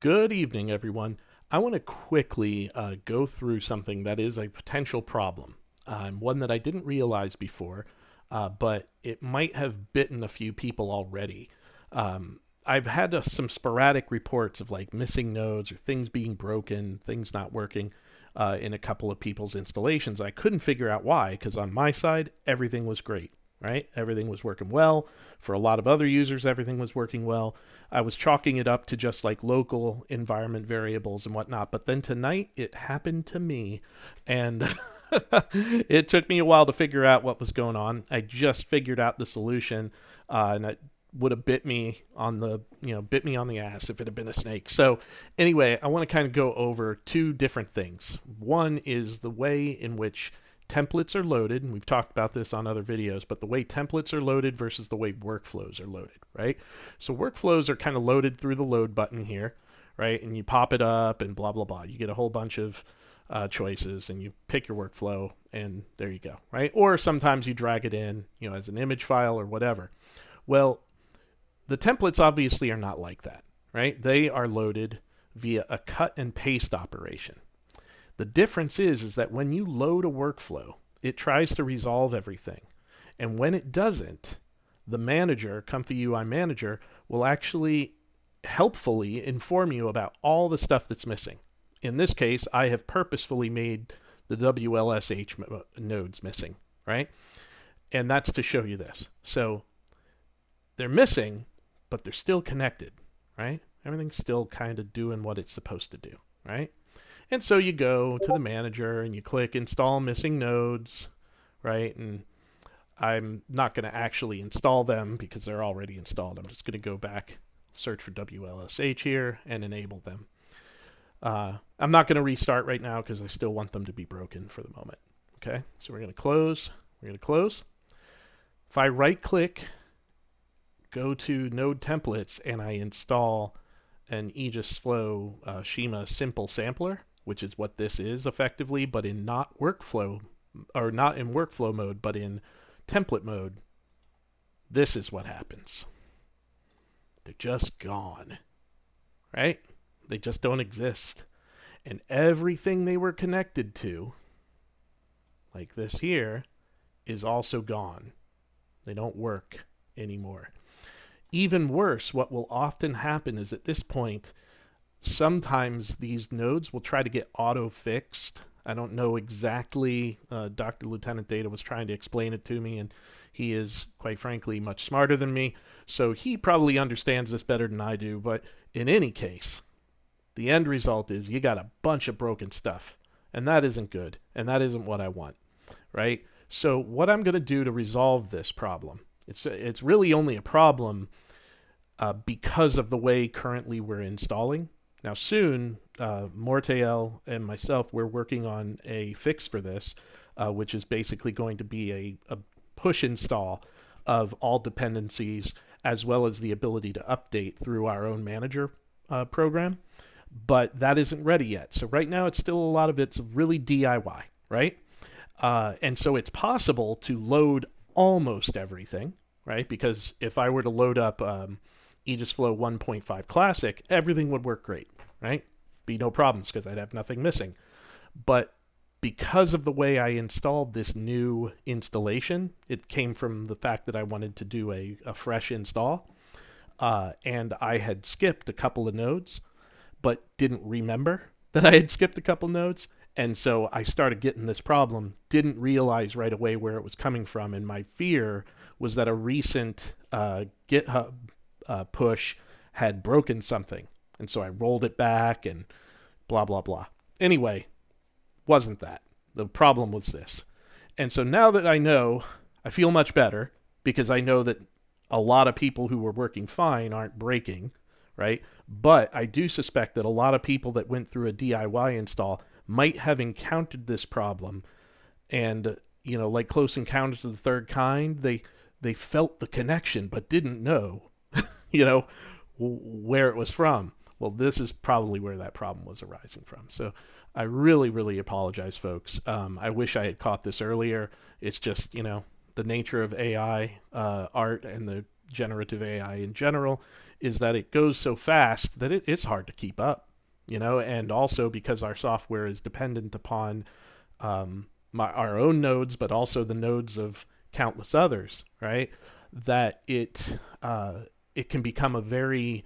Good evening, everyone. I want to quickly go through something that is a potential problem, one that I didn't realize before, but it might have bitten a few people already. I've had some sporadic reports of like missing nodes or things being broken, things not working in a couple of people's installations. I couldn't figure out why, because on my side, everything was great, right? Everything was working well. For a lot of other users, everything was working well. I was chalking it up to just like local environment variables and whatnot. But then tonight it happened to me, and it took me a while to figure out what was going on. I just figured out the solution, and it would have bit me on the ass if it had been a snake. So anyway, I want to kind of go over two different things. One is the way in which templates are loaded, and we've talked about this on other videos, but the way templates are loaded versus the way workflows are loaded, right? So workflows are kind of loaded through the load button here, right? And you pop it up and blah, blah, blah. You get a whole bunch of choices and you pick your workflow and there you go, right? Or sometimes you drag it in, as an image file or whatever. Well, the templates obviously are not like that, right? They are loaded via a cut and paste operation. The difference is that when you load a workflow, it tries to resolve everything. And when it doesn't, the manager, Comfy UI Manager, will actually helpfully inform you about all the stuff that's missing. In this case, I have purposefully made the WLSH nodes missing, right? And that's to show you this. So they're missing, but they're still connected, right? Everything's still kind of doing what it's supposed to do, right? And so you go to the manager and you click install missing nodes, right? And I'm not going to actually install them because they're already installed. I'm just going to go back, search for WLSH here, and enable them. I'm not going to restart right now because I still want them to be broken for the moment. Okay, so we're going to close. We're going to close. If I right click, go to node templates, and I install an AegisFlow Shima simple sampler, which is what this is effectively, but in not workflow, or not in workflow mode, but in template mode, this is what happens. They're just gone, right? They just don't exist. And everything they were connected to, like this here, is also gone. They don't work anymore. Even worse, what will often happen is at this point, sometimes these nodes will try to get auto-fixed. I don't know exactly. Dr. Lieutenant Data was trying to explain it to me, and he is, quite frankly, much smarter than me, so he probably understands this better than I do. But in any case, the end result is you got a bunch of broken stuff, and that isn't good, and that isn't what I want, right? So what I'm going to do to resolve this problem, it's really only a problem because of the way currently we're installing. Now soon, Mortael and myself, we're working on a fix for this, which is basically going to be a push install of all dependencies as well as the ability to update through our own manager program. But that isn't ready yet. So right now it's still a lot of it's really DIY, right? And so it's possible to load almost everything, right? Because if I were to load up AegisFlow 1.5 Classic, everything would work great, right? Be no problems because I'd have nothing missing. But because of the way I installed this new installation, it came from the fact that I wanted to do a fresh install, and I had skipped a couple of nodes, but didn't remember that I had skipped a couple nodes. And so I started getting this problem, didn't realize right away where it was coming from. And my fear was that a recent GitHub push had broken something. And so I rolled it back and blah, blah, blah. Anyway, wasn't that. The problem was this. And so now that I know, I feel much better because I know that a lot of people who were working fine aren't breaking, right? But I do suspect that a lot of people that went through a DIY install might have encountered this problem, and like Close Encounters of the Third Kind, they felt the connection but didn't know, where it was from. Well, this is probably where that problem was arising from. So I really, really apologize, folks. I wish I had caught this earlier. It's just, the nature of AI art and the generative AI in general is that it goes so fast that it's hard to keep up, and also because our software is dependent upon our own nodes, but also the nodes of countless others, right? That it can become a very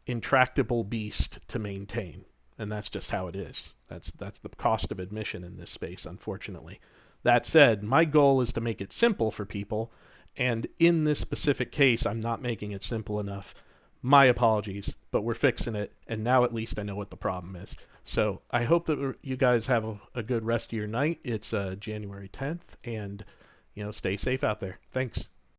intractable beast to maintain, and that's just how it is. That's the cost of admission in this space, unfortunately. That said, my goal is to make it simple for people, and in this specific case, I'm not making it simple enough. My apologies, but we're fixing it, and now at least I know what the problem is. So I hope that you guys have a good rest of your night. It's January 10th, and stay safe out there. Thanks.